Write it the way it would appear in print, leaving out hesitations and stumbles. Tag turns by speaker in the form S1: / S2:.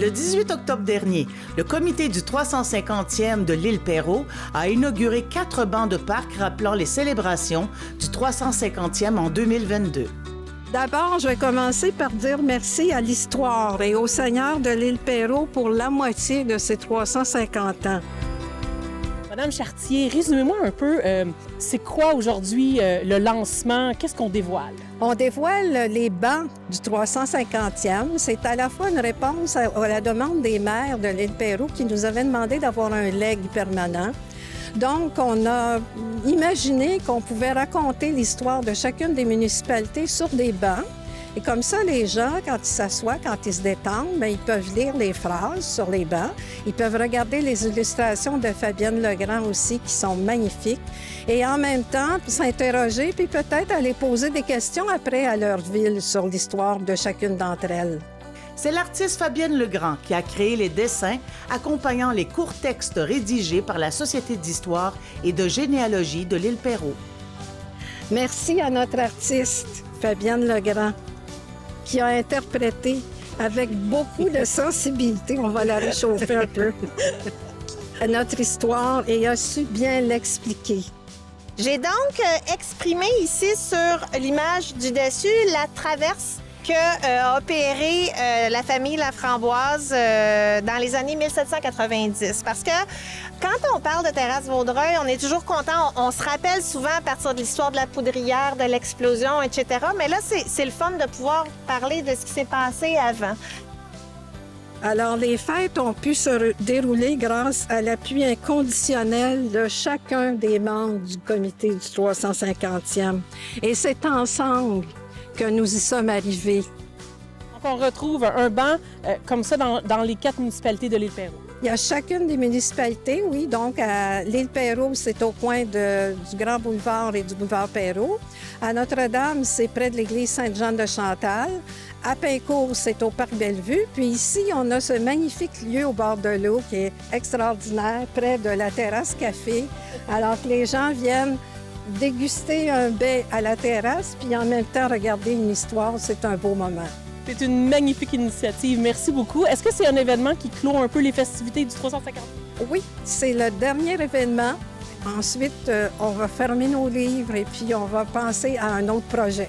S1: Le 18 octobre dernier, le comité du 350e de l'île Perrot a inauguré 4 bancs de parc rappelant les célébrations du 350e en 2022.
S2: D'abord, je vais commencer par dire merci à l'histoire et au Seigneur de l'île Perrot pour la moitié de ces 350 ans.
S3: Madame Chartier, résumez-moi un peu, c'est quoi aujourd'hui le lancement? Qu'est-ce qu'on dévoile?
S2: On dévoile les bancs du 350e. C'est à la fois une réponse à la demande des maires de l'île Perrot qui nous avaient demandé d'avoir un legs permanent. Donc, on a imaginé qu'on pouvait raconter l'histoire de chacune des municipalités sur des bancs. Et comme ça, les gens, quand ils s'assoient, quand ils se détendent, bien, ils peuvent lire les phrases sur les bancs. Ils peuvent regarder les illustrations de Fabienne Legrand aussi, qui sont magnifiques. Et en même temps, s'interroger, puis peut-être aller poser des questions après à leur ville sur l'histoire de chacune d'entre elles.
S1: C'est l'artiste Fabienne Legrand qui a créé les dessins accompagnant les courts textes rédigés par la Société d'histoire et de généalogie de l'île Perrot.
S2: Merci à notre artiste, Fabienne Legrand, qui a interprété avec beaucoup de sensibilité, on va la réchauffer un peu, notre histoire et a su bien l'expliquer.
S4: J'ai donc exprimé ici sur l'image du dessus la traverse qu'a opérée la famille Laframboise dans les années 1790. Parce que quand on parle de Terrasse Vaudreuil, on est toujours content. On se rappelle souvent à partir de l'histoire de la poudrière, de l'explosion, etc. Mais là, c'est le fun de pouvoir parler de ce qui s'est passé avant.
S2: Alors, les fêtes ont pu se dérouler grâce à l'appui inconditionnel de chacun des membres du comité du 350e. Et c'est ensemble que nous y sommes arrivés.
S3: Donc, on retrouve un banc comme ça dans les 4 municipalités de l'île Perrot.
S2: Il y a chacune des municipalités, oui. Donc, à l'île Perrot, c'est au coin du Grand Boulevard et du boulevard Perrot. À Notre-Dame, c'est près de l'église Sainte-Jeanne-de-Chantal. À Pincourt, c'est au parc Bellevue. Puis ici, on a ce magnifique lieu au bord de l'eau qui est extraordinaire, près de la terrasse café. Alors que les gens viennent déguster un baie à la terrasse, puis en même temps regarder une histoire, c'est un beau moment.
S3: C'est une magnifique initiative. Merci beaucoup. Est-ce que c'est un événement qui clôt un peu les festivités du 350?
S2: Oui, c'est le dernier événement. Ensuite, on va fermer nos livres et puis on va penser à un autre projet.